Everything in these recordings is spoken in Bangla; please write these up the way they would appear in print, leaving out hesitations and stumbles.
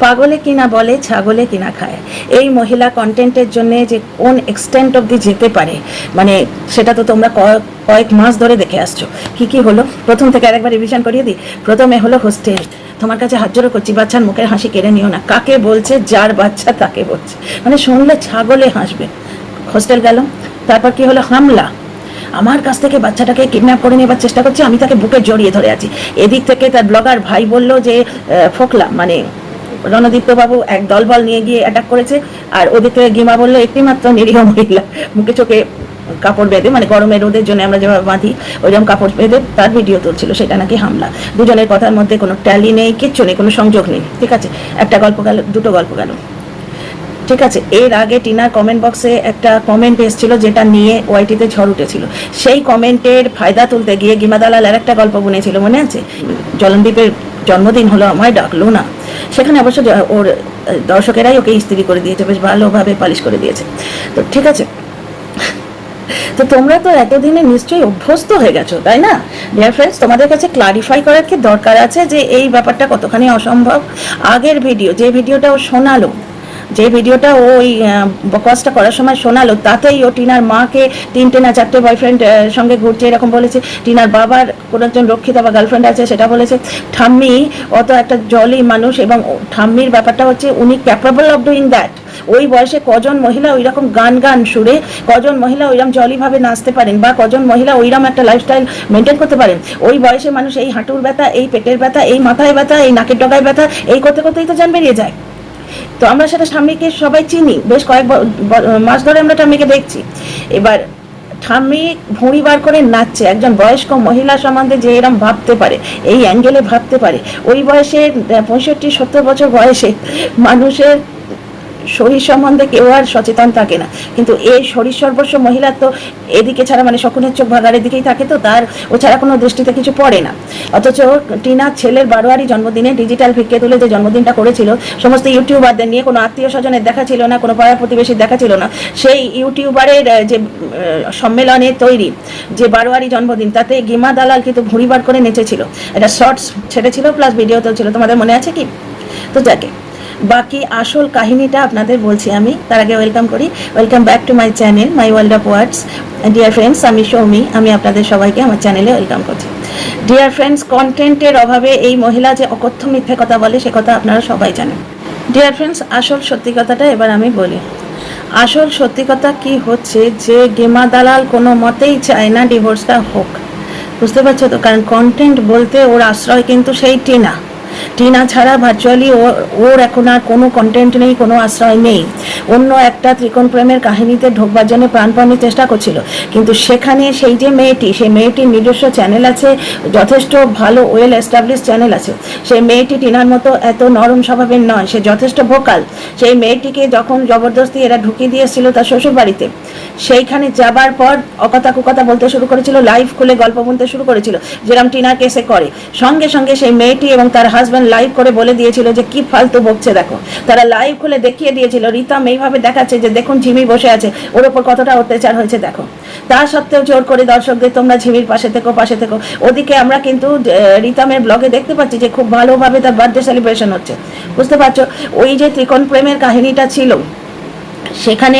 পাগলে কিনা বলে ছাগলে কিনা খায়। এই মহিলা কন্টেন্টের জন্য যে কোন এক্সটেন্ট অবধি যেতে পারে, মানে সেটা তো তোমরা কয়েক মাস ধরে দেখে আসছো। কি হলো প্রথম থেকে আরেকবার রিভিশন করিয়ে দিই। প্রথমে হলো হোস্টেল, তোমার কাছে হাত জোড়ো করছি, বাচ্চার মুখের হাসি কেড়ে নিও না। কাকে বলছে? যার বাচ্চা তাকে বলছে, মানে শুনলে ছাগলে হাসবে। হোস্টেল গেল, তারপর কি হলো? হামলা, আমার কাছ থেকে বাচ্চাটাকে কিডন্যাপ করে নেবার চেষ্টা করছে, আমি তাকে বুকে জড়িয়ে ধরে আছি। এদিক থেকে তার ব্লগার ভাই বলল যে ফোকলা মানে রণদীপ্ত বাবু এক দলবল নিয়ে গিয়ে অ্যাটাক করেছে। আর ওদিক থেকে গিমা বললো একটি মাত্র নিরীহ মহিলা মুখে চোখে কাপড় বেঁধে, মানে গরমের রোদের জন্য আমরা যেভাবে বাঁধি ওইরকম কাপড় বেঁধে তার ভিডিও তুলছিল, সেটা নাকি হামলা। দুজনের কথার মধ্যে কোনো ট্যালি নেই, কিচ্ছু নেই, কোনো সংযোগ নেই। ঠিক আছে, একটা গল্প গেল, দুটো গল্প গেল। ঠিক আছে, এর আগে টিনার কমেন্ট বক্সে একটা কমেন্ট এসেছিল যেটা নিয়ে ওয়াইটিতে ঝড় উঠেছিল। সেই কমেন্টের ফায়দা তুলতে গিয়ে গিমা দালাল আর একটা গল্প বুনেছিল, মনে আছে? জলনদীপের জন্মদিন হলো, আমায় ডাকলো না। সেখানে অবশ্য ওর দর্শকেরাই ওকে ইস্ত্রি করে দিয়েছে, বেশ ভালোভাবে পালিশ করে দিয়েছে। তো ঠিক আছে, তো তোমরা তো এতদিনে নিশ্চয়ই অভ্যস্ত হয়ে গেছো, তাই না? ডিয়ার ফ্রেন্ডস, তোমাদের কাছে ক্লারিফাই করার কি দরকার আছে যে এই ব্যাপারটা কতখানি অসম্ভব? আগের ভিডিও, যে ভিডিওটা ও শোনালো, যে ভিডিওটা ওই বকওয়াসটা করার সময় শোনালো, তাতেই ও টিনার মাকে 3টে না 4টে বয়ফ্রেন্ড সঙ্গে ঘুরছে এরকম বলেছে। টিনার বাবার কোনো একজন রক্ষিতা বা গার্লফ্রেন্ড আছে সেটা বলেছে। ঠাম্মি অত একটা জলি মানুষ, এবং ঠাম্মির ব্যাপারটা হচ্ছে উনি ক্যাপাবল অফ ডুইং দ্যাট। ওই বয়সে কজন মহিলা ওইরকম গান সুরে, কজন মহিলা ওইরকম জলিভাবে নাচতে পারেন, বা কজন মহিলা ওইরকম একটা লাইফস্টাইল মেনটেন করতে পারেন? ওই বয়সে মানুষ এই হাঁটুর ব্যথা, এই পেটের ব্যথা, এই মাথায় ব্যথা, এই নাকের ডগায় ব্যথা, এই করতে করতেই তো জান বেরিয়ে যায়। তো আমরা সেটা ঠাম্মিকে সবাই চিনি, বেশ কয়েক মাস ধরে আমরা ঠাম্মিকে দেখছি। এবার ঠাম্মি ভুঁড়ি বার করে নাচছে, একজন বয়স্ক মহিলা সম্বন্ধে যে এরম ভাবতে পারে, এই অ্যাঙ্গেলে ভাবতে পারে, ওই বয়সে 65-70 বছর বয়সে মানুষের শরীর সম্বন্ধে কেউ আর সচেতন থাকে না। কিন্তু এই শরীর সর্বস্ব মহিলার তো এদিকে ছাড়া, মানে শকুনের চোখ ভাগার এদিকেই থাকে, তো তার ও ছাড়া কোনো দৃষ্টিতে কিছু পড়ে না। অথচ টিনার ছেলের 12 জন্মদিনে ডিজিটাল ভিক্ষে তুলে যে জন্মদিনটা করেছিল, সমস্ত ইউটিউবারদের নিয়ে, কোনো আত্মীয় স্বজনের দেখা ছিল না, কোনো পাড়া প্রতিবেশীর দেখা ছিল না। সেই ইউটিউবারের যে সম্মেলনে তৈরি যে 12 জন্মদিন, তাতে গিমা দালাল কিন্তু ভুঁড়ি বার করে নেচেছিল, একটা শর্টস ছেড়েছিল, প্লাস ভিডিওতেও ছিল। তোমাদের মনে আছে কি? তো যাকে বাকি আসল কাহিনীটা আপনাদের বলছি আমি, তার আগে ওয়েলকাম করি। Welcome back to my channel, my world of words. Dear friends, আমি সৌমি, আমি আপনাদের সবাইকে আমার চ্যানেলে ওয়েলকাম করছি। ডিয়ার ফ্রেন্ডস, কন্টেন্টের অভাবে এই মহিলা যে অকথ্য মিথ্যে কথা বলে, সে কথা আপনারা সবাই জানেন। ডিয়ার ফ্রেন্ডস, আসল সত্যি কথাটা এবার আমি বলি। আসল সত্যি কথা কি হচ্ছে যে গিমা দালাল কোনো মতেই চায় না ডিভোর্সটা হোক, বুঝতে পারছো তো? কারণ কন্টেন্ট বলতে ওর আশ্রয় কিন্তু সেই টিনা ছাড়া ভার্চুয়ালি ওর এখন আর কোনো কন্টেন্ট নেই, কোনো আশ্রয় নেই। অন্য একটা ত্রিকোণ প্রেমের কাহিনীতে ঢোকবার জন্য প্রাণপণে চেষ্টা করছিল, কিন্তু সেখানে সেই যে মেয়েটি, সেই মেয়েটির নিজস্ব চ্যানেল আছে, যথেষ্ট ভালো ওয়েল এস্টাবলিশ চ্যানেল আছে। সেই মেয়েটি টিনার মতো এত নরম স্বভাবের নয়, সে যথেষ্ট ভোকাল। সেই মেয়েটিকে যখন জবরদস্তি এরা ঢুকিয়ে দিয়েছিল তার শ্বশুর বাড়িতে, সেইখানে যাবার পর অকথা কুকথা বলতে শুরু করেছিল, লাইভ খুলে গল্প বলতে শুরু করেছিল, যেরকম টিনার কেসে করে। সঙ্গে সঙ্গে সেই মেয়েটি এবং তার হাজব্যান্ড লাইভ করে বলে দিয়েছিল যে কি ফালতু বকছে দেখো। তারা লাইভ খুলে দেখিয়ে দিয়েছিল, রিতম এইভাবে দেখাচ্ছে যে দেখুন ঝিমি বসে আছে, ওর ওপর কতটা অত্যাচার হয়েছে দেখো। তা সত্ত্বেও জোর করে দর্শকদের তোমরা ঝিমির পাশে থেকো, পাশে থেকো। ওদিকে আমরা কিন্তু রিতমের ব্লগে দেখতে পাচ্ছি যে খুব ভালোভাবে তার বার্থডে সেলিব্রেশন হচ্ছে, বুঝতে পারছো? ওই যে ত্রিকোণ প্রেমের কাহিনীটা ছিল, সেখানে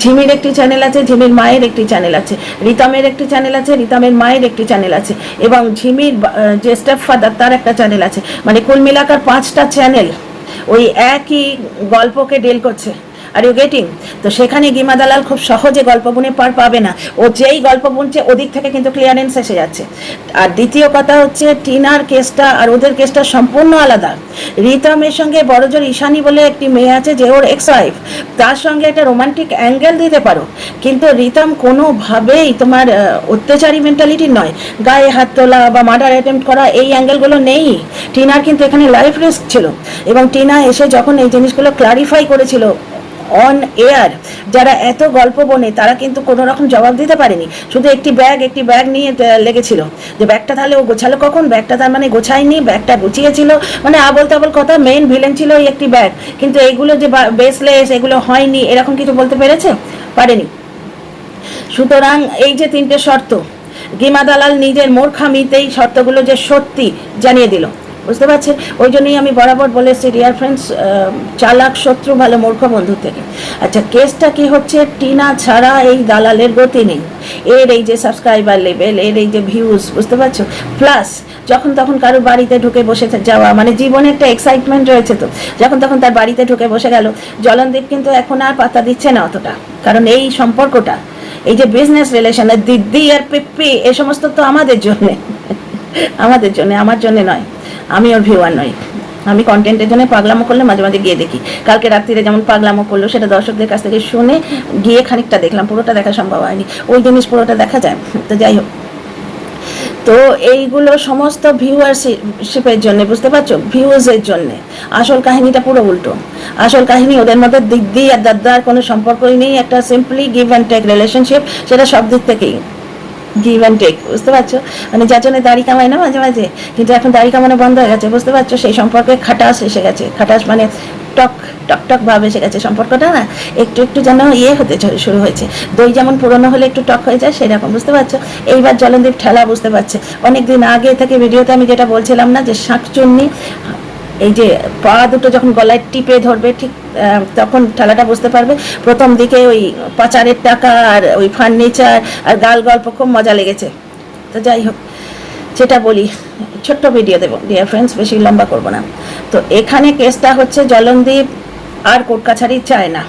ঝিমির একটি চ্যানেল আছে, ঝিমির মায়ের একটি চ্যানেল আছে, রিতমের একটি চ্যানেল আছে, রিতমের মায়ের একটি চ্যানেল আছে, এবং ঝিমির যে স্টেপ ফাদার তার একটা চ্যানেল আছে। মানে কুল মিলাকার 5টা চ্যানেল ওই একই গল্পকে ডিল করছে। Are you getting? তো সেখানে গিমা দালাল খুব সহজে গল্প বুনে পার পাবে না। ও যেই গল্প বুনছে ওদিক থেকে কিন্তু ক্লিয়ারেন্স এসে যাচ্ছে। আর দ্বিতীয় কথা হচ্ছে, টিনার কেসটা আর ওদের কেসটা সম্পূর্ণ আলাদা। রিতমের সঙ্গে বড়জোর ঈশানী বলে একটি মেয়ে আছে, যে ওর এক্স ওয়াইফ, তার সঙ্গে একটা রোমান্টিক অ্যাঙ্গেল দিতে পারো, কিন্তু রিতম কোনোভাবেই তোমার অত্যাচারী মেন্টালিটি নয়। গায়ে হাত তোলা বা মার্ডার অ্যাটেম্প্ট করা, এই অ্যাঙ্গেলগুলো নেই। টিনার কিন্তু এখানে লাইফ রিস্ক ছিল, এবং টিনা এসে যখন এই জিনিসগুলো ক্লারিফাই করেছিল অন এয়ার, যারা এত গল্প বনে তারা কিন্তু কোনো রকম জবাব দিতে পারেনি। শুধু একটি ব্যাগ নিয়ে লেগেছিল, যে ব্যাগটা তাহলে ও গোছালো কখন? ব্যাগটা তার মানে গোছায়নি, ব্যাগটা গুছিয়েছিল, মানে আবল তাবল কথা। মেইন ভিলেন ছিল ওই একটি ব্যাগ, কিন্তু এইগুলো যে বেসলেস, এগুলো হয়নি, এরকম কিছু বলতে পেরেছে? পারেনি। সুতরাং এই যে 3টে শর্ত, গিমা দালাল নিজের মূর্খামিতেই শর্তগুলো যে সত্যি জানিয়ে দিল। বুঝতে পারছেন? ওই জন্যই আমি বরাবর বলেছি ডিয়ার ফ্রেন্ডস, চালাক শত্রু ভালো মূর্খ বন্ধু থেকে। আচ্ছা, কেসটা কি হচ্ছে, টিনা ছাড়া এই দালালের গতি নেই। এর এই যে সাবস্ক্রাইবার লেভেল, এর এই যে ভিউজ, বুঝতে পারছো, প্লাস যখন তখন কারো বাড়িতে ঢুকে বসে যাওয়া, মানে জীবনে একটা এক্সাইটমেন্ট রয়েছে, তো যখন তখন তার বাড়িতে ঢুকে বসে গেল। জলনদীপ কিন্তু এখন আর পাত্তা দিচ্ছে না অতটা, কারণ এই সম্পর্কটা, এই যে বিজনেস রিলেশন, দিদি আর পিপ্পি, এ সমস্ত তো আমাদের জন্যে, আমাদের জন্য, আমার জন্য নয়। আমি ওর ভিউয়ার নই। আমি কন্টেন্টের জন্য পাগলামো করলে মাঝে মাঝে গিয়ে দেখি। কালকে রাত্রিরে যেমন পাগলামো করলো, সেটা দর্শকদের কাছ থেকে শুনে গিয়ে খানিকটা দেখলাম, পুরোটা দেখা সম্ভব হয়নি। ওই জিনিস পুরোটা দেখা যায়, তো যাই হোক। তো এইগুলো সমস্ত ভিউয়ারশিপের জন্য, বুঝতে পারছো, ভিউজের জন্য। আসল কাহিনীটা পুরো উল্টো। আসল কাহিনী, ওদের মধ্যে দিদি আর দাদার কোনো সম্পর্কই নেই, একটা simply give and take relationship, সেটা সব দিক থেকেই গিভ অ্যান্ড টেক, বুঝতে পারছো। মানে যার জন্য দাড়ি কামায় না মাঝে মাঝে, কিন্তু এখন দাড়ি কামানো বন্ধ হয়ে গেছে, বুঝতে পারছো। সেই সম্পর্কে খাটাস এসে গেছে, খাটাস মানে টক টক ভাব এসে গেছে। সম্পর্কটা না একটু একটু যেন হতে শুরু হয়েছে। দই যেমন পুরনো হলে একটু টক হয়ে যায়, সেরকম, বুঝতে পারছো। এইবার জলনদীপ ঠেলা বুঝতে পারছে। অনেকদিন আগে থেকে ভিডিওতে আমি যেটা বলছিলাম না, যে শাঁকচুন্নি এই যে পা দুটো যখন গলায় টিপে ধরবে, ঠিক তখন ঠেলাটা বুঝতে পারবে। প্রথম দিকে ওই পাচারের টাকা আর ওই ফার্নিচার আর গাল গল্প খুব মজা লেগেছে। তো যাই হোক, যেটা বলি, ছোট্ট ভিডিও দেবো ডিয়ার ফ্রেন্ডস, বেশি লম্বা করবো না। তো এখানে কেসটা হচ্ছে, জলনদীপ আর কোর্ট কাছারি চায় না,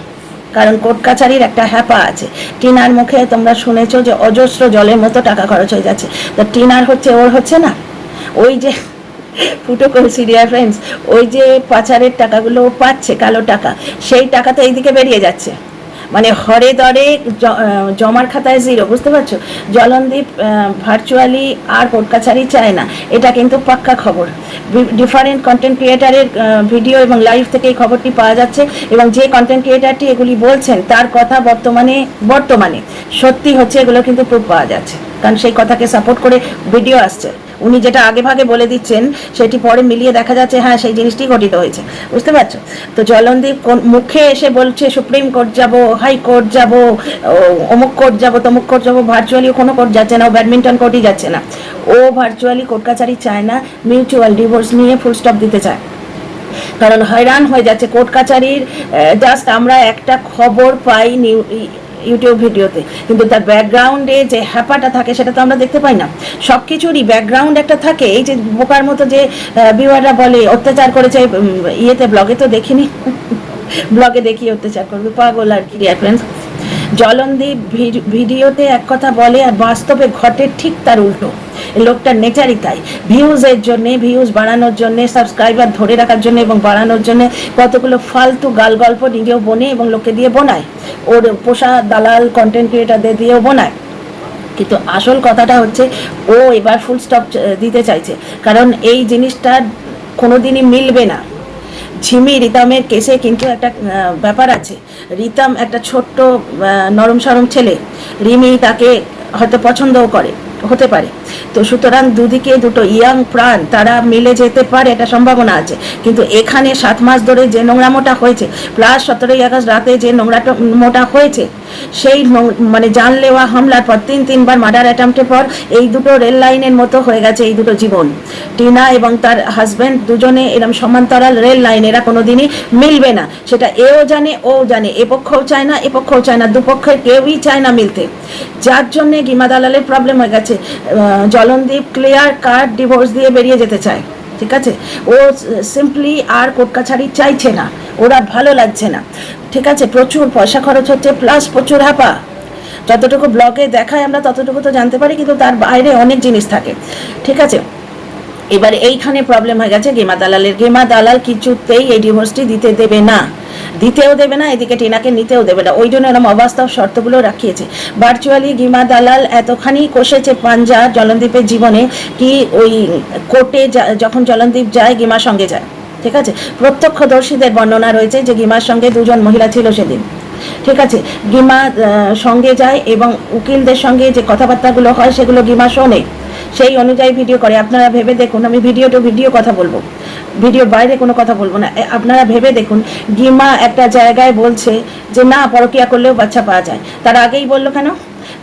কারণ কোর্ট কাছারির একটা হ্যাপা আছে। টিনার মুখে তোমরা শুনেছো যে অজস্র জলের মতো টাকা খরচ হয়ে যাচ্ছে। তো টিনার হচ্ছে, ওর হচ্ছে না, ওই যে ফুটো করেছি ডিয়ার ফ্রেন্ডস, ওই যে পাচারের টাকাগুলো ও পাচ্ছে, কালো টাকা, সেই টাকা তো এইদিকে বেরিয়ে যাচ্ছে, মানে হরে দরে জমার খাতায় জিরো, বুঝতে পারছো। জলনদীপ ভার্চুয়ালি আর কোর্ট কাছারি চায় না, এটা কিন্তু পাক্কা খবর। ডিফারেন্ট কন্টেন্ট ক্রিয়েটারের ভিডিও এবং লাইভ থেকে এই খবরটি পাওয়া যাচ্ছে, এবং যে কন্টেন্ট ক্রিয়েটারটি এগুলি বলছেন তার কথা বর্তমানে সত্যি হচ্ছে, এগুলো কিন্তু প্রুফ পাওয়া যাচ্ছে, কারণ সেই কথাকে সাপোর্ট করে ভিডিও আসছে। উনি যেটা আগে ভাগে বলে দিচ্ছেন, সেটি পরে মিলিয়ে দেখা যাচ্ছে হ্যাঁ সেই জিনিসটি ঘটিত হয়েছে, বুঝতে পারছো। তো জলনদীপ মুখে এসে বলছে সুপ্রিম কোর্ট যাব, হাইকোর্ট যাব, অমুক কোর্ট যাব, তমুক কোর্ট যাব, ভার্চুয়ালি কোনো কোর্ট যাচ্ছে না, ও ব্যাডমিন্টন কোর্টই যাচ্ছে না, ও ভার্চুয়ালি কোর্ট কাছারি চায় না, মিউচুয়াল ডিভোর্স নিয়ে ফুল স্টপ দিতে চায়। কারণ হয়রান হয়ে যাচ্ছে কোর্ট কাছারির। জাস্ট আমরা একটা খবর পাই ইউটিউব ভিডিওতে, কিন্তু তার ব্যাকগ্রাউন্ডে যে হ্যাপাটা থাকে সেটা তো আমরা দেখতে পাই না। সব কিছুরই ব্যাকগ্রাউন্ড একটা থাকে। এই যে বোকার মতো যে ভিউয়াররা বলে অত্যাচার করেছে, ইয়েতে ব্লগে তো দেখিনি, ব্লগে দেখি অত্যাচার করবে, পাগল আর কি ডিয়ার ফ্রেন্ডস। জলনদীপ ভিডিওতে এক কথা বলে, আর বাস্তবে ঘটে ঠিক তার উল্টো। লোকটার নেচারই তাই। ভিউজের জন্যে, ভিউজ বাড়ানোর জন্যে, সাবস্ক্রাইবার ধরে রাখার জন্য এবং বাড়ানোর জন্য কতগুলো ফালতু গাল গল্প নিজেও বনে এবং লোকে দিয়ে বোনায়, ওর পোষা দালাল কন্টেন্ট ক্রিয়েটারদের দিয়েও বোনায়। কিন্তু আসল কথাটা হচ্ছে, ও এবার ফুল স্টপ দিতে চাইছে, কারণ এই জিনিসটা কোনোদিনই মিলবে না। ঝিমি রিতমের কেসে কিন্তু একটা ব্যাপার আছে। রিতম একটা ছোট্ট নরম সরম ছেলে, রিমি তাকে হয়তো পছন্দও হতে পারে। তো সুতরাং দুদিকে দুটো ইয়াং প্রাণ, তারা মিলে যেতে পারে, এটা সম্ভাবনা আছে। কিন্তু এখানে 7 মাস ধরে যে নোংরামোটা হয়েছে, প্লাস 17ই আগস্ট রাতে যে নোংরামোটা হয়েছে, সেই মানে জানলেওয়া হামলার পর 3বার মার্ডার অ্যাটেম্পটের পর এই দুটো রেল লাইনের মতো হয়ে গেছে এই দুটো জীবন। টিনা এবং তার হাজব্যান্ড দুজনে এরকম সমান্তরাল রেল লাইন, এরা কোনোদিনই মিলবে না, সেটা এও জানে, ও জানে। এ পক্ষও চায় না, এ পক্ষও চায় না, দুপক্ষের কেউই চায় না মিলতে, যার জন্যে গিমা দালালের প্রবলেম হয়ে গেছে। জলনদীপ ক্লিয়ার কাট ডিভোর্স দিয়ে বেরিয়ে যেতে চায়, ঠিক আছে। ও সিম্পলি আর কোর্ট কাছারি চাইছে না, ওরা ভালো লাগছে না, ঠিক আছে। প্রচুর পয়সা খরচ হচ্ছে, প্লাস প্রচুর হ্যাপা। যতটুকু ব্লগে দেখায় আমরা ততটুকু তো জানতে পারি, কিন্তু তার বাইরে অনেক জিনিস থাকে, ঠিক আছে। এবার এইখানে প্রবলেম হয়ে গেছে গিমা দালালের। গিমা দালাল কিছুতেই এই ডিভোর্সটি দিতেও দেবে না, এদিকে টিনাকে নিতেও দেবে না। ওই জন্য এরকম অবাস্তব শর্তগুলো রাখিয়েছে। ভার্চুয়ালি গিমা দালাল এতখানি কষেছে পাঞ্জা জলনদীপের জীবনে, কি ওই কোর্টে যখন জলনদীপ যায়, গিমার সঙ্গে যায়, ঠিক আছে। প্রত্যক্ষদর্শীদের বর্ণনা রয়েছে যে গিমার সঙ্গে 2জন মহিলা ছিল সেদিন, ঠিক আছে। গিমা সঙ্গে যায় এবং উকিলদের সঙ্গে যে কথাবার্তাগুলো হয় সেগুলো গিমা শোনে, সেই অনুযায়ী ভিডিও করে। আপনারা ভেবে দেখুন, আমি ভিডিও কথা বলবো, ভিডিওর বাইরে কোনো কথা বলবো না। আপনারা ভেবে দেখুন, গিমা একটা জায়গায় বলছে যে না, পরকীয়া করলেও বাচ্চা পাওয়া যায়। তার আগেই বললো কেন?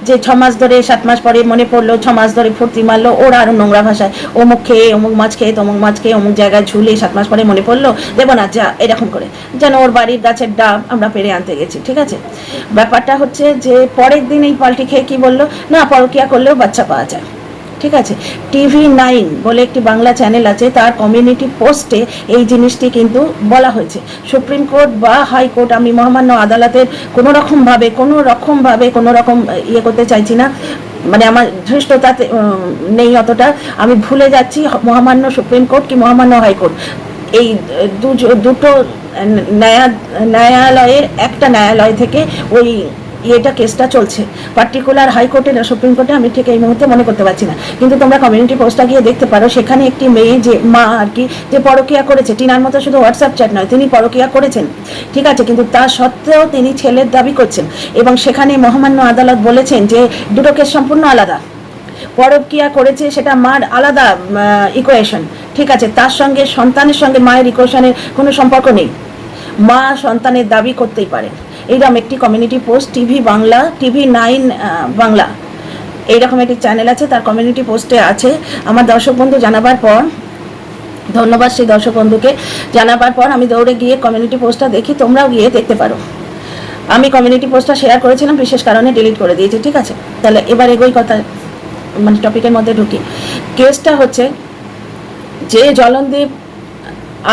যে 6 মাস ধরে 7 মাস পরে মনে পড়লো, 6 মাস ধরে ফুর্তি মারলো, ওরা আরও নোংরা ভাষায় অমুক খেয়ে অমুক মাছ খেয়ে তমুক মাছ খেয়ে অমুক জায়গায় ঝুলে 7 মাস পরে মনে পড়লো দেবো না যা, এরকম করে যেন ওর বাড়ির গাছের ডাব আমরা পেরে আনতে গেছি। ঠিক আছে, ব্যাপারটা হচ্ছে যে পরের দিন এই পাল্টি খেয়ে কি বললো না পরকিয়া করলেও বাচ্চা পাওয়া যায়। ঠিক আছে, TV9 বলে একটি বাংলা চ্যানেল আছে, তার কমিউনিটি পোস্টে এই জিনিসটি কিন্তু বলা হয়েছে। সুপ্রিম কোর্ট বা হাইকোর্ট, আমি মহামান্য আদালতের কোনো রকম ইয়ে করতে চাইছি না, মানে আমার ধৃষ্টতাতে নেই অতটা, আমি ভুলে যাচ্ছি মহামান্য সুপ্রিম কোর্ট কি মহামান্য হাইকোর্ট, এই দুটো ন্যায়ালয়ের একটা ন্যায়ালয় থেকে ওই এটা কেসটা চলছে, পার্টিকুলার হাইকোর্টে না সুপ্রিম কোর্টে আমি ঠিক এই মুহূর্তে মনে করতে পারছি না, কিন্তু তোমরা কমিউনিটি পোস্টটা গিয়ে দেখতে পারো। সেখানে একটি মেয়ে যে মা আর কি, যে পরকিয়া করেছে, টিনার মতো শুধু হোয়াটসঅ্যাপ চ্যাট নয়, তিনি পরকিয়া করেছেন। ঠিক আছে, কিন্তু তা সত্ত্বেও তিনি ছেলের দাবি করছেন, এবং সেখানে মহামান্য আদালত বলেছেন যে দুটো কেস সম্পূর্ণ আলাদা। পরকিয়া করেছে সেটা মার আলাদা ইকুয়েশন, ঠিক আছে, তার সঙ্গে সন্তানের সঙ্গে মায়ের ইকুয়েশনের কোনো সম্পর্ক নেই। মা সন্তানের দাবি করতেই পারেন। এইরকম একটি কমিউনিটি পোস্ট TV9 বাংলা এইরকম একটি চ্যানেল আছে, তার কমিউনিটি পোস্টে আছে। আমার দর্শক বন্ধু জানাবার পর, ধন্যবাদ সেই দর্শক বন্ধুকে, জানাবার পর আমি দৌড়ে গিয়ে কমিউনিটি পোস্টটা দেখি, তোমরাও গিয়ে দেখতে পারো। আমি কমিউনিটি পোস্টটা শেয়ার করেছিলাম, বিশেষ কারণে ডিলিট করে দিয়েছি। ঠিক আছে, তাহলে এবার এগোই কথা, মানে টপিকের মধ্যে ঢুকি। কেসটা হচ্ছে যে জলনদীপ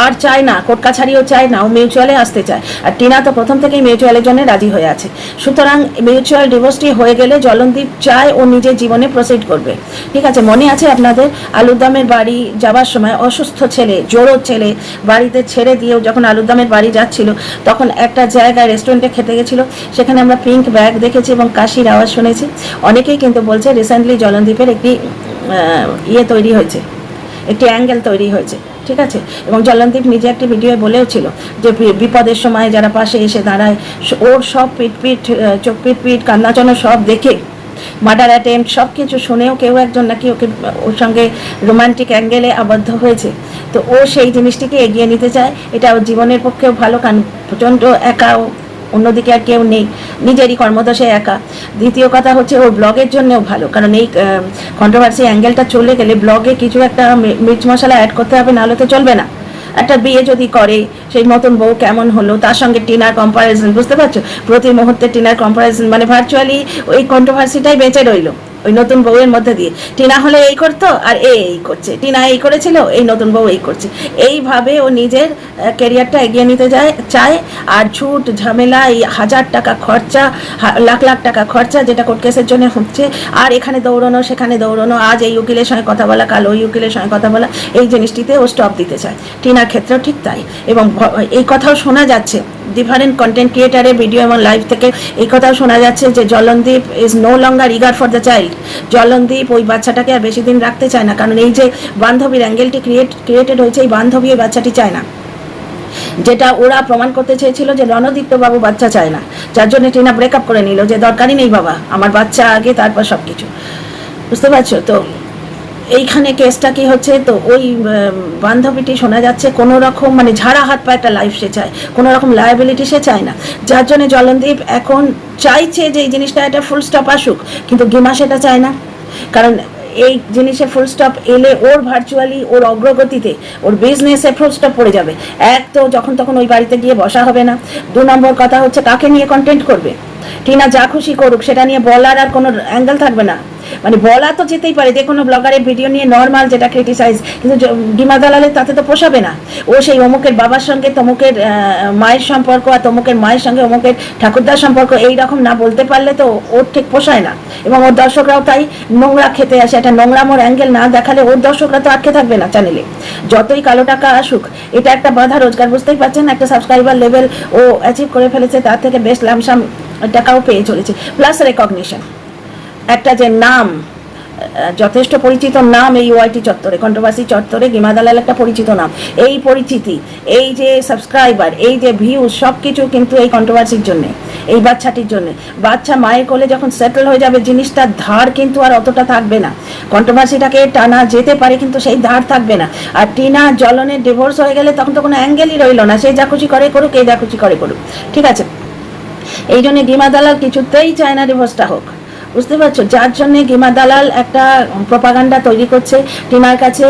আর চায় না, কোর্ট কাছারিও চায় না, ও মিউচুয়ালে আসতে চায়, আর টিনা তো প্রথম থেকেই মিউচুয়ালের জন্য রাজি হয়ে আছে। সুতরাং মিউচুয়াল ডিভোর্সটি হয়ে গেলে জলনদীপ চায় ও নিজের জীবনে প্রসিড করবে। ঠিক আছে, মনে আছে আপনাদের আলুরদমের বাড়ি যাবার সময় অসুস্থ ছেলে, জোড়ো ছেলে বাড়িতে ছেড়ে দিয়েও যখন আলুরদমের বাড়ি যাচ্ছিল, তখন একটা জায়গায় রেস্টুরেন্টে খেতে গেছিলো, সেখানে আমরা পিঙ্ক ব্যাগ দেখেছি এবং কাশির আওয়াজ শুনেছি। অনেকেই কিন্তু বলছে রিসেন্টলি জলনদীপের একটি ইয়ে তৈরি হয়েছে, একটি অ্যাঙ্গেল তৈরি হয়েছে। ঠিক আছে, এবং জলনদীপ নিজে একটি ভিডিও বলেও ছিল যে বিপদের সময় যারা পাশে এসে দাঁড়ায়, ওর সব চোখ পিট কান্নাচনো সব দেখে, মার্ডার অ্যাটেম্পট সব কিছু শুনেও কেউ একজন নাকি ওর সঙ্গে রোমান্টিক অ্যাঙ্গেলে আবদ্ধ হয়েছে। তো ও সেই জিনিসটিকে এগিয়ে নিতে চায়, এটা ওর জীবনের পক্ষেও ভালো, কারণ প্রচণ্ড একা, অন্যদিকে আর কেউ নেই, নিজেরই কর্মদশে একা। দ্বিতীয় কথা হচ্ছে ওর ব্লগের জন্যও ভালো, কারণ এই কন্ট্রোভার্সি অ্যাঙ্গেলটা চলে গেলে ব্লগে কিছু একটা মির্চ মশলা অ্যাড করতে হবে, নাহলে তো চলবে না। একটা বিয়ে যদি করে, সেই নতুন বউ কেমন হলো, তার সঙ্গে টিনার কম্পারিজন, বুঝতে পারছো, প্রতি মুহূর্তে টিনার কম্পারিজন, মানে ভার্চুয়ালি ওই কন্ট্রোভার্সিটাই বেঁচে রইলো ওই নতুন বউয়ের মধ্যে দিয়ে। টিনা হলে এই করতো আর এই করছে, টিনা এই করেছিল, এই নতুন বউ এই করছে, এইভাবে ও নিজের ক্যারিয়ারটা এগিয়ে নিতে চায়। আর ঝুট ঝামেলা, এই 1000 টাকা খরচা, লাখ লাখ টাকা খরচা, যেটা কোর্ট কেসের জন্য হচ্ছে, আর এখানে দৌড়ানো সেখানে দৌড়ানো, আজ এই উকিলের সঙ্গে কথা বলা, কাল ওই উকিলের সঙ্গে কথা বলা, এই জিনিসটিতে ও স্টপ দিতে চায়। টিনার ক্ষেত্রেও ঠিক তাই, এবং এই কথাও শোনা যাচ্ছে ডিফারেন্ট কন্টেন্ট ক্রিয়েটারের ভিডিও এবং লাইভ থেকে, এই কথাও শোনা যাচ্ছে যে Jalandeep is no longer eager for the child. Jalandeep ওই বাচ্চাটাকে আর বেশি দিন রাখতে চায় না, কারণ এই যে বান্ধবীর অ্যাঙ্গেলটি ক্রিয়েটেড হয়েছে, এই বান্ধবী ওই বাচ্চাটি চায় না, যেটা ওরা প্রমাণ করতে চেয়েছিল যে রণদীপ্ত বাবু বাচ্চা চায় না, যার জন্য টিনা ব্রেকআপ করে নিল, যে দরকারই নেই বাবা, আমার বাচ্চা আগে, তারপর সব কিছু, বুঝতে পারছো। তো এইখানে কেসটা কি হচ্ছে, তো ওই বান্ধবীটি শোনা যাচ্ছে কোনো রকম মানে ঝাড়া হাত পা একটা লাইফ সে চায়, কোনো রকম লায়াবিলিটি সে চায় না, যার জন্য জলনদীপ এখন চাইছে যে এই জিনিসটা একটা ফুল স্টপ আসুক, কিন্তু গিমা সেটা চায় না, কারণ এই জিনিসে ফুল স্টপ এলে ওর ভার্চুয়ালি ওর অগ্রগতিতে, ওর বিজনেসে ফুল স্টপ পড়ে যাবে। এক তো যখন তখন ওই বাড়িতে গিয়ে বসা হবে না, 2 নম্বর কথা হচ্ছে কাকে নিয়ে কন্টেন্ট করবে। টিনা যা খুশি করুক, সেটা নিয়ে বলার আর কোনো অ্যাঙ্গেল থাকবে না, মানে বলা তো যেতেই পারে যে কোনো ব্লগারের ভিডিও নিয়ে নর্মাল যেটা ক্রিটিসাইজ, কিন্তু ডিমা দালালের তাতে তো পোষাবে না। ও সেই অমুকের বাবার সঙ্গে তমুকের মায়ের সম্পর্ক, আর তমুকের মায়ের সঙ্গে অমুকের ঠাকুরদার সম্পর্ক, এই রকম না বলতে পারলে তো ওর ঠিক পোষায় না, এবং ওর দর্শকরাও তাই নোংরা খেতে আসে, একটা নোংরামোর অ্যাঙ্গেল না দেখালে ওর দর্শকরা তো আটকে থাকবে না চ্যানেলে, যতই কালো টাকা আসুক। এটা একটা বাধা রোজগার, বুঝতেই পারছেন, একটা সাবস্ক্রাইবার লেভেল ও অ্যাচিভ করে ফেলেছে, তার থেকে বেশ লামসাম টাকাও পেয়ে চলেছে, প্লাস রেকগনিশন, একটা যে নাম, যথেষ্ট পরিচিত নাম এই ওয়াইটি চত্বরে, কন্ট্রোভার্সি চত্বরে গিমা দালাল একটা পরিচিত নাম। এই পরিচিতি, এই যে সাবস্ক্রাইবার, এই যে ভিউজ, সব কিছু কিন্তু এই কন্ট্রোভার্সির জন্যে, এই বাচ্চাটির জন্যে। বাচ্চা মায়ের কোলে যখন সেটেল হয়ে যাবে, জিনিসটার ধার কিন্তু আর অতটা থাকবে না, কন্ট্রোভার্সিটাকে টানা যেতে পারে কিন্তু সেই ধার থাকবে না। আর টিনা জলনের ডিভোর্স হয়ে গেলে তখন তো কোনো অ্যাঙ্গেলই রইল না, সে যা খুশি করে করুক, এই যা খুশি করে করুক, ঠিক আছে। এই জন্য গিমা দালাল কিছুতেই চায় না ডিভোর্সটা হোক, বুঝতে পারছো? যার জন্য গিমা দালাল একটা প্রপাগান্ডা তৈরি করছে, টিনার কাছে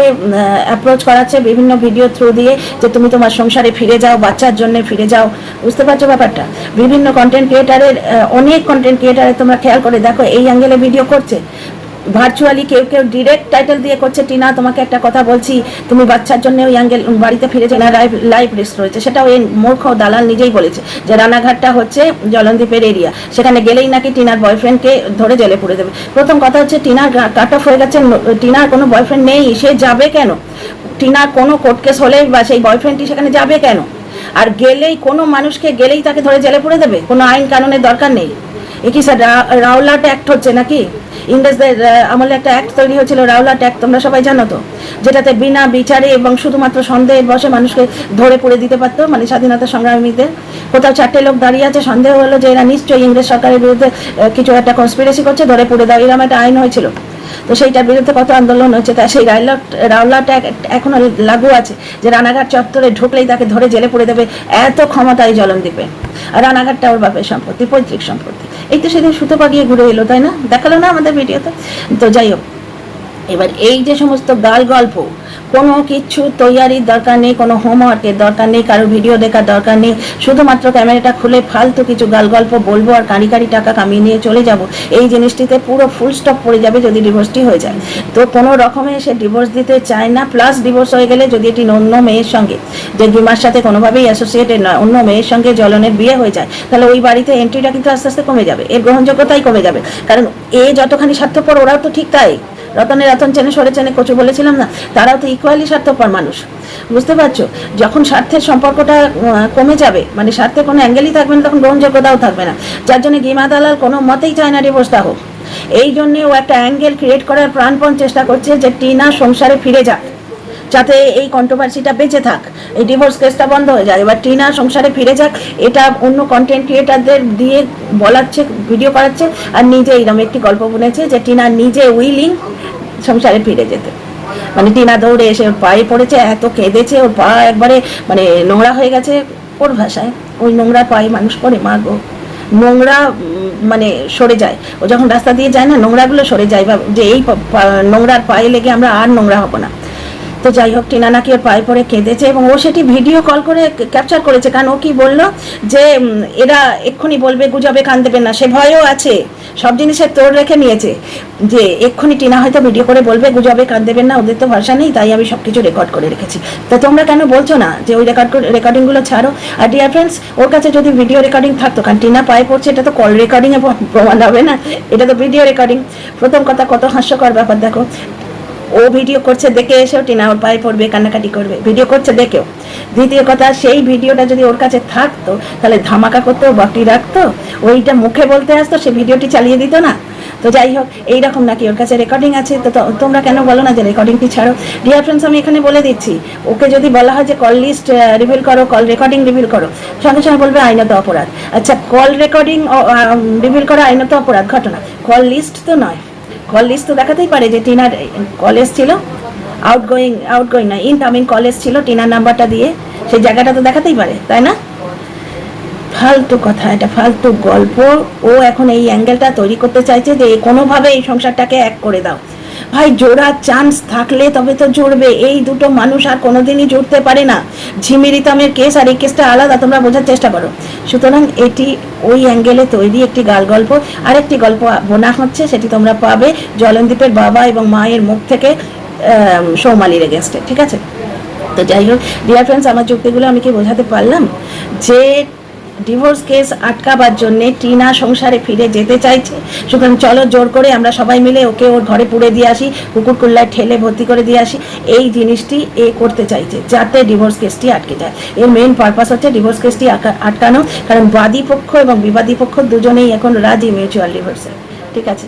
অ্যাপ্রোচ করাচ্ছে বিভিন্ন ভিডিও থ্রু দিয়ে যে তুমি তোমার সংসারে ফিরে যাও, বাচ্চার জন্য ফিরে যাও। বুঝতে পারছো ব্যাপারটা? বিভিন্ন কন্টেন্ট ক্রিয়েটারের, অনেক কন্টেন্ট ক্রিয়েটারের তোমরা খেয়াল করে দেখো এই অ্যাঙ্গেলে ভিডিও করছে। ভার্চুয়ালি কেউ কেউ ডিরেক্ট টাইটেল দিয়ে করছে, টিনা তোমাকে একটা কথা বলছি, তুমি বাচ্চার জন্য ওই অ্যাঙ্গেল বাড়িতে ফিরে যাও না, লাইভ রিস্ক রয়েছে। সেটাও এই মূর্খ দালাল নিজেই বলেছে যে রানাঘাটটা হচ্ছে জলনদ্বীপের এরিয়া, সেখানে গেলেই নাকি টিনার বয়ফ্রেন্ডকে ধরে জেলে পুরে দেবে। প্রথম কথা হচ্ছে টিনার কাট অফ হয়ে গেছে, টিনার কোনো বয়ফ্রেন্ড নেই, সে যাবে কেন? টিনার কোনো কোর্ট কেস হলে বা সেই বয়ফ্রেন্ডটি সেখানে যাবে কেন? আর গেলেই কোনো মানুষকে গেলেই তাকে ধরে জেলে পুরে দেবে? কোনো আইন কানুনের দরকার নেই। এ কি স্যার রাওলাট অ্যাক্ট হচ্ছে নাকি? ইংরেজদের আমলে একটা অ্যাক্ট তৈরি হয়েছিল রাওলাট অ্যাক্ট, তোমরা সবাই জানো তো, যেটাতে বিনা বিচারে এবং শুধুমাত্র সন্দেহের বসে মানুষকে ধরে পুড়ে দিতে পারতো, মানে স্বাধীনতা সংগ্রামীদের। কোথাও 4টে লোক দাঁড়িয়ে আছে, সন্দেহ হলো যে এরা নিশ্চয়ই ইংরেজ সরকারের বিরুদ্ধে কিছু একটা কনস্পিরেসি করছে, ধরে পুড়ে দাও, এরকম একটা আইন হয়েছিল। তো সেইটার বিরুদ্ধে কত আন্দোলন হচ্ছে, তা সেই রাওলাট এখনো লাগু আছে যে রানাঘাট চত্বরে ঢুকলেই তাকে ধরে জেলে পুড়ে দেবে, এত ক্ষমতা এই জলনদ্বীপে। আর রানাঘাটটা ওর বাপের সম্পত্তি, পৈতৃক সম্পত্তি। এই তো সেদিন সুতপা গিয়ে ঘুরে এলো, তাই না? দেখালো না আমাদের ভিডিওতে? তো যাই হোক, এবার এই যে সমস্ত গাল গল্প, কোনো কিছু তৈয়ারির দরকার নেই, কোনো হোমওয়ার্কের দরকার নেই, কারো ভিডিও দেখার দরকার নেই, শুধুমাত্র ক্যামেরাটা খুলে ফালতু কিছু গাল গল্প বলবো আর কাঁড়ি কাঁড়ি টাকা কামিয়ে নিয়ে চলে যাব, এই জিনিসটিতে পুরো ফুল স্টপ পড়ে যাবে যদি ডিভোর্সটি হয়ে যায়। তো কোনো রকমে সে ডিভোর্স দিতে চায় না, প্লাস ডিভোর্স হয়ে গেলে যদি এটি অন্য মেয়ের সঙ্গে, যে গিমার সাথে কোনোভাবেই অ্যাসোসিয়েটেড নয়, অন্য মেয়ের সঙ্গে জলনের বিয়ে হয়ে যায়, তাহলে ওই বাড়িতে এন্ট্রিটা কিন্তু আস্তে আস্তে কমে যাবে, এর গ্রহণযোগ্যতাই কমে যাবে। কারণ এ যতখানি স্বার্থপর, ওরাও তো ঠিক তাই। রতনের রতন চেনে সরে চেনে কচু বলেছিলাম না, তারাও তো ইকুয়ালি স্বার্থপর মানুষ। বুঝতে পারছো? যখন স্বার্থের সম্পর্কটা কমে যাবে, মানে স্বার্থে কোনো অ্যাঙ্গেলই থাকবে না, তখন গ্রহণযোগ্যতাও থাকবে না। যার জন্য গিমা দালাল কোনো মতেই চায় না ডিভোর্সটা হোক। এই জন্যে ও একটা অ্যাঙ্গেল ক্রিয়েট করার প্রাণপণ চেষ্টা করছে যে টিনা সংসারে ফিরে যাক, যাতে এই কন্ট্রোভার্সিটা বেঁচে থাক, এই ডিভোর্স কেসটা বন্ধ হয়ে যায়। এবার টিনা সংসারে ফিরে যাক, এটা অন্য কন্টেন্ট ক্রিয়েটারদের দিয়ে বলাচ্ছে, ভিডিও করাচ্ছে, আর নিজে এইরকম একটি গল্প বুনেছে যে টিনা নিজে উইলিং সংসারে ফিরে যেতে। মানে টিনা দৌড়ে এসে ওর পায়ে পড়েছে, এত কেঁদেছে, ওর পা একবারে মানে নোংরা হয়ে গেছে। ওর ভাষায়, ওই নোংরা পায়ে মানুষ পড়ে, মা গো, নোংরা মানে সরে যায়। ও যখন রাস্তা দিয়ে যায় না, নোংরাগুলো সরে যায়, বা যে এই নোংরার পায়ে লেগে আমরা আর নোংরা হবো না। তো যাই হোক, টিনা নাকি ওর পায়ে পড়ে কেঁদেছে এবং ও সেটি ভিডিও কল করে ক্যাপচার করেছে। কারণ ও কি বললো যে এরা এক্ষুনি বলবে, গুজবে কান দেবেন না, সে ভয়ও আছে, সব জিনিসের তোড় রেখে নিয়েছে যে এক্ষুনি টিনা হয়তো ভিডিও করে বলবে গুজবে কান দেবেন না, ওদের তো ভাষা নেই, তাই আমি সব কিছু রেকর্ড করে রেখেছি। তো তোমরা কেন বলছো না যে ওই রেকর্ডিংগুলো ছাড়ো? আর ডিয়ার ফ্রেন্ডস, ওর কাছে যদি ভিডিও রেকর্ডিং থাকতো, কারণ টিনা পায়ে পড়ছে, এটা তো কল রেকর্ডিংয়ে প্রমাণ হবে না, এটা তো ভিডিও রেকর্ডিং। প্রথম কথা, কত হাস্যকর ব্যাপার দেখো, ও ভিডিও করছে দেখে এসেও টিনা ওর পায়ে পড়বে, কান্নাকাটি করবে, ভিডিও করছে দেখেও। দ্বিতীয় কথা, সেই ভিডিওটা যদি ওর কাছে থাকতো তাহলে ধামাকা করতো, বাকি রাখতো, ওইটা মুখে বলতে আসতো, সে ভিডিওটি চালিয়ে দিত না। তো যাই হোক, এইরকম নাকি ওর কাছে রেকর্ডিং আছে। তো তোমরা কেন বলো না যে রেকর্ডিংটি ছাড়ো? ডিয়ার ফ্রেন্ডস, আমি এখানে বলে দিচ্ছি, ওকে যদি বলা হয় যে কল লিস্ট রিভিল করো, কল রেকর্ডিং রিভিল করো, সঙ্গে সঙ্গে বলবে আইনত অপরাধ। আচ্ছা, কল রেকর্ডিং রিভিল করা আইনত অপরাধ ঘটনা, কল লিস্ট তো নয়। কল লিস্ট তো দেখাতেই পারে যে টিনার কলেজ ছিল, আউটগোয়িং না, ইনকামিং কলেজ ছিল, টিনার নাম্বারটা দিয়ে, সেই জায়গাটা তো দেখাতেই পারে, তাই না? ফালতু কথা, এটা ফালতু গল্প। ও এখন এই অ্যাঙ্গেলটা তৈরি করতে চাইছে যে কোনোভাবে এই সংসারটাকে এক করে দাও। ভাই, জোড়ার চান্স থাকলে তবে তো জুড়বে, এই দুটো মানুষ আর কোনোদিনই জুড়তে পারে না। ঝিমিরিতামের কেস আর এই কেসটা আলাদা, তোমরা বোঝার চেষ্টা করো। সুতরাং এটি ওই অ্যাঙ্গেলে তৈরি একটি গাল গল্প। আরেকটি গল্প বোনা হচ্ছে, সেটি তোমরা পাবে জলনদীপের বাবা এবং মায়ের মুখ থেকে, সৌমালির এগেনস্টে, ঠিক আছে? তো যাই হোক ডিয়ার ফ্রেন্ডস, আমার যুক্তিগুলো আমি কি বোঝাতে পারলাম? যে ডিভোর্স কেস আটকাবার জন্যে টিনা সংসারে ফিরে যেতে চাইছে, সুতরাং চলো জোর করে আমরা সবাই মিলে ওকে ওর ঘরে পুড়ে দিয়ে আসি, কুকুর কুল্লায় ঠেলে ভর্তি করে দিয়ে আসি, এই জিনিসটি এ করতে চাইছে যাতে ডিভোর্স কেসটি আটকে যায়। এর মেইন পারপাস হচ্ছে ডিভোর্স কেসটি আটকানো, কারণ বাদী পক্ষ এবং বিবাদী পক্ষ দুজনেই এখন রাজি মিউচুয়াল ডিভোর্সে, ঠিক আছে?